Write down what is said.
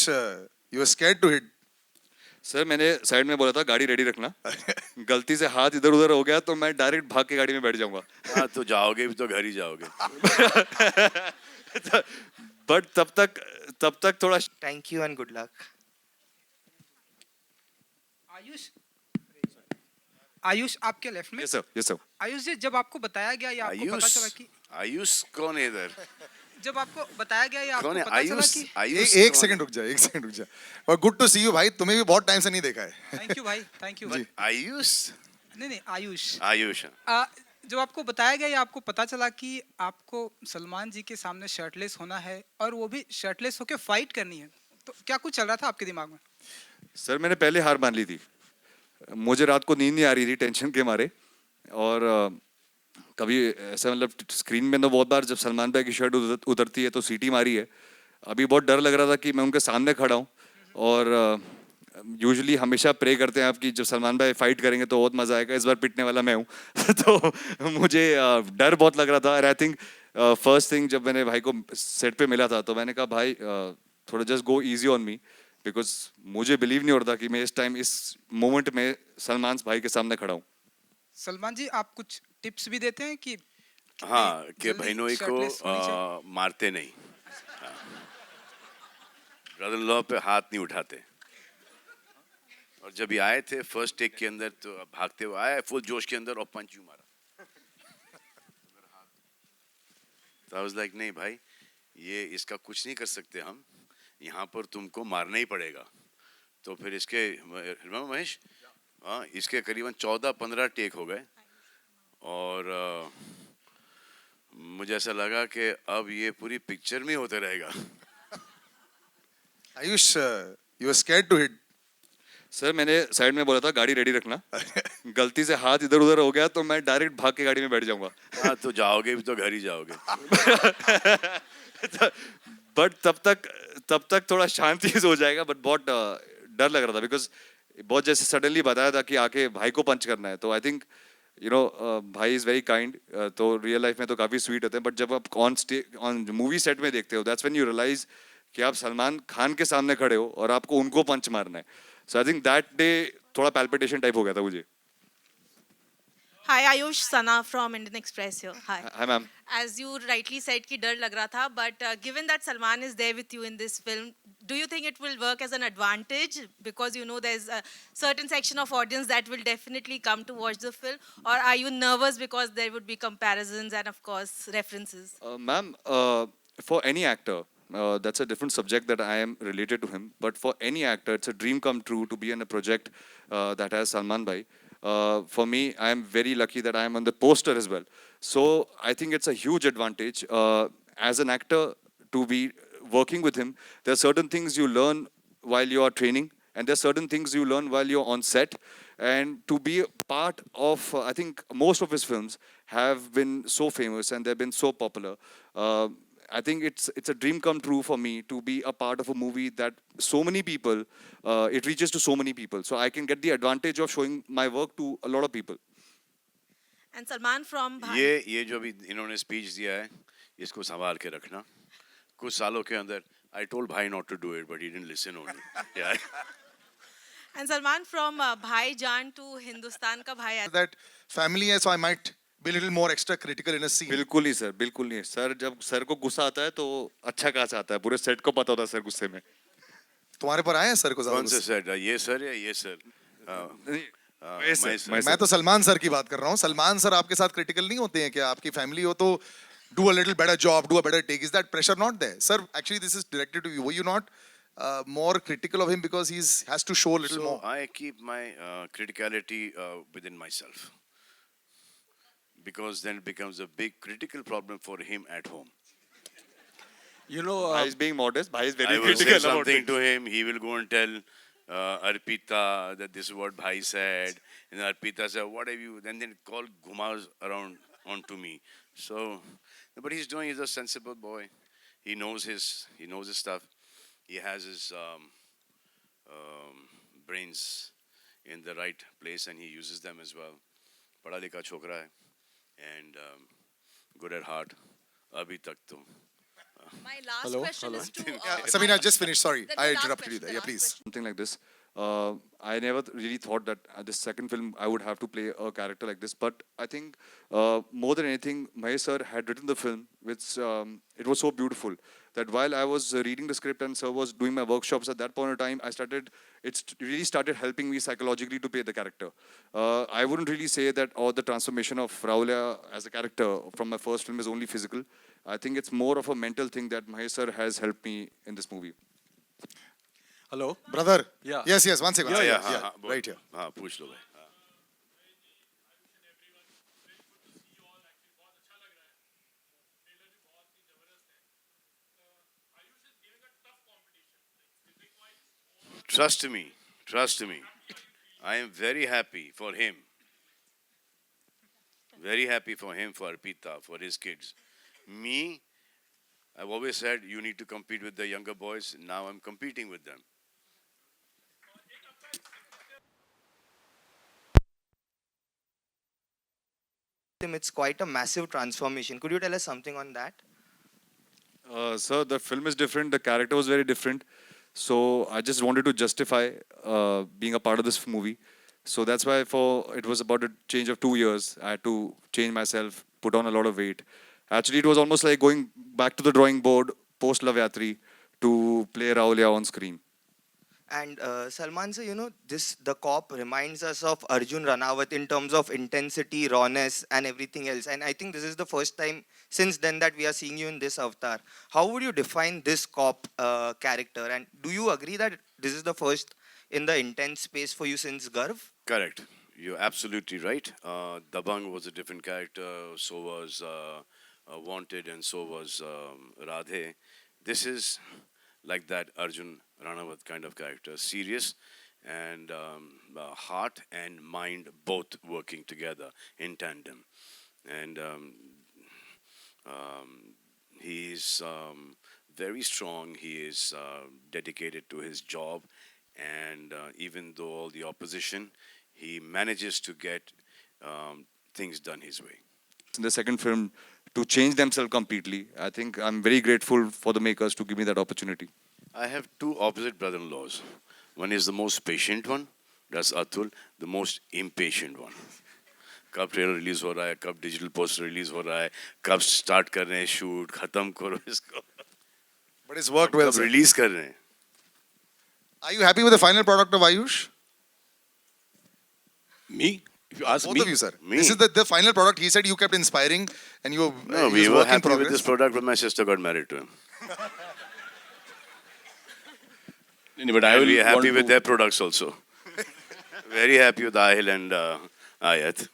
you were scared to hit. Sir मैंने side में बोला था गाड़ी रेडी रखना गलती से हाथ इधर उधर हो गया तो मैं डायरेक्ट भाग के गाड़ी में बैठ जाऊंगा हाँ तो जाओगे भी तो घर ही जाओगे. बट तब तक थोड़ा Thank you and good luck. Ayush Ayush आपके लेफ्ट में. यस सर आयुष जी, जब आपको बताया गया या आपको पता चला कि आयुष कौन है इधर? जब आपको बताया गया या आपको कौन है पता चला आयुष? कि आयुष एक कौन सेकंड रुक जा, एक सेकंड रुक जा. और गुड टू सी यू भाई, तुम्हें भी बहुत टाइम से नहीं देखा है. थैंक यू भाई, थैंक यू. जी. है? आयुष. नहीं आयुष. आयुष. जब आपको बताया गया या आपको पता चला कि आपको सलमान जी के सामने शर्टलेस होना है और वो भी शर्टलेस होके फाइट करनी है, तो क्या कुछ चल रहा था आपके दिमाग में? सर मैंने पहले हार मान ली थी. मुझे रात को नींद नहीं आ रही थी टेंशन के मारे. और कभी ऐसा मतलब स्क्रीन में तो बहुत बार जब सलमान भाई की शर्ट उतरती है तो सीटी मारी है. अभी बहुत डर लग रहा था कि मैं उनके सामने खड़ा हूँ. और यूजुअली हमेशा प्रे करते हैं आप कि जब सलमान भाई फाइट करेंगे तो बहुत मज़ा आएगा. इस बार पिटने वाला मैं हूँ. तो मुझे डर बहुत लग रहा था. आई थिंक फर्स्ट थिंग जब मैंने भाई को सेट पे मिला था तो मैंने कहा भाई थोड़ा just go easy on me, because मुझे बिलीव नहीं हो रहा था कि मैं इस टाइम इस मोमेंट में सलमान भाई के सामने खड़ा हूँ. सलमान जी, आप कुछ टिप्स भी देते हैं कि हाँ कि जल्दी बहनोई shirtless होनी चाहिए? को मारते नहीं. ब्रदर इन लॉ पे हाथ नहीं उठाते. और जब ये आए थे फर्स्ट टेक के अंदर तो भागते हुए आए फुल जोश के अंदर और पंच यूं मारा. तो आई वाज लाइक नहीं भाई ये इसका कुछ नहीं कर सकते हम, यहाँ पर तुमको मारना ही पड़ेगा. तो फिर इसके महेश हाँ इसके करीबन 14-15 टेक हो गए. और मुझे ऐसा लगा कि अब ये पूरी पिक्चर में होते रहेगा. Ayush, you were scared to hit. Sir मैंने साइड में बोला था गाड़ी रेडी रखना गलती से हाथ इधर उधर हो गया तो मैं डायरेक्ट भाग के गाड़ी में बैठ जाऊंगा. हाँ तो जाओगे भी तो घर ही जाओगे. बट तब तक थोड़ा शांति से हो जाएगा. बट बहुत डर लग रहा था बिकॉज बहुत जैसे सडनली बताया था कि आके भाई को पंच करना है. तो आई थिंक यू नो भाई इज़ वेरी काइंड. तो रियल लाइफ में तो काफ़ी स्वीट होते हैं बट जब आप ऑन मूवी सेट में देखते हो दैट्स व्हेन यू रियलाइज कि आप सलमान खान के सामने खड़े हो और आपको उनको पंच मारना है. सो आई थिंक दैट डे थोड़ा पैल्पिटेशन टाइप हो गया था मुझे. Hi Ayush, Sana from Indian Express here. Hi. Hi ma'am. As you rightly said कि डर लग रहा था, but given that Salman is there with you in this film, do you think it will work as an advantage because you know there's a certain section of audience that will definitely come to watch the film, or are you nervous because there would be comparisons and of course references? Ma'am, for any actor, that's a different subject that I am related to him. But for any actor, it's a dream come true to be in a project that has Salman Bhai. For me, I am very lucky that I am on the poster as well. So I think it's a huge advantage as an actor to be working with him. There are certain things you learn while you are training, and there are certain things you learn while you're on set. And to be a part of, I think most of his films have been so famous and they've been so popular. I think it's a dream come true for me to be a part of a movie that so many people, it reaches to so many people. So I can get the advantage of showing my work to a lot of people. And Salman from Bhai. ये जो अभी इन्होंने speech दिया है इसको संभाल के रखना. कुछ सालों के अंदर I told Bhai not to do it but he didn't listen only. Yeah. And Salman from Bhai Jaan to Hindustan ka Bhai. That family है, so I might be a little more extra critical in a scene. बिल्कुल नहीं sir, बिल्कुल नहीं. Sir जब sir को गुस्सा आता है तो अच्छा खासा आता है. पूरे सेट को पता होता है सर गुस्से में. तुम्हारे पर आए हैं सर को ज्यादा कौन से गुस्सा? सर? ये सर या ये सर? मैं तो सलमान सर की बात कर रहा हूँ. सलमान सर आपके साथ क्रिटिकल नहीं होते हैं क्या? आपकी फैमिली हो तो do a little better job, do a better take. Is that pressure not there? Sir, actually this is directed to you. Were you not more critical of him because has to show a little more? I keep my criticality within myself. Because then it becomes a big critical problem for him at home. You know, Bhai is being modest. Bhai is very I will say critical about something it. to him, he will go and tell Arpita that this is what Bhai said. And Arpita said, what have you? Then call Ghumas around onto me. So, but he's a sensible boy. He knows his stuff. He has his brains in the right place and he uses them as well. Padha likha chokra hai and good at heart. Abhi tak to. My last Hello? question Hello? is to. Samina, just finish. Sorry, The I last interrupted you question, there. the Yeah, last please. question. Something like this. I never really thought that this second film I would have to play a character like this. But I think more than anything, Mahesh sir had written the film, which it was so beautiful that while I was reading the script and sir was doing my workshops at that point of time, really started helping me psychologically to play the character. I wouldn't really say that all the transformation of Raulia as a character from my first film is only physical. I think it's more of a mental thing that Mahesh sir has helped me in this movie. Hello? Brother. Yeah. Yes, one second. हाँ, Yeah, हाँ, हाँ, बोल, right here. हाँ, पूछ लो भाई. हाँ. Trust me. I am very happy for him. Very happy for him, for Arpita, for his kids. Me, I've always said you need to compete with the younger boys. Now I'm competing with them. It's quite a massive transformation. Could you tell us something on that? Sir, the film is different. The character was very different. So I just wanted to justify being a part of this movie. So that's why it was about a change of 2 years. I had to change myself, put on a lot of weight. Actually, it was almost like going back to the drawing board post Lavyatri to play Raulia on screen. And Salman sir, the cop reminds us of Arjun Ranawat in terms of intensity, rawness, and everything else. And I think this is the first time since then that we are seeing you in this avatar. How would you define this cop character? And do you agree that this is the first in the intense space for you since Garv? Correct. You're absolutely right. Dabang was a different character. So was Wanted, and so was Radhe. This is like that Arjun Ranawat kind of character, serious and heart and mind both working together in tandem. And he's very strong. He is dedicated to his job, and even though all the opposition, he manages to get things done his way. In the second film, to change themselves completely. I think I'm very grateful for the makers to give me that opportunity. I have two opposite brother-in-laws. One is the most patient one, that's Atul, the most impatient one. कब trailer release हो रहा है, कब digital poster release हो रहा है, कब start कर रहे हैं शूट, खत्म करो इसको, But it's worked well, कब sir. रिलीज कर रहे हैं. Are you happy with the final product of Ayush? Me? If you ask Both me, of you, sir. Me? This is the final product. He said you kept inspiring and you No, it we was were work in happy with progress. this product when my sister got married to him. but I And will we are happy want with to- their products also. Very happy with Ahil and Ayat.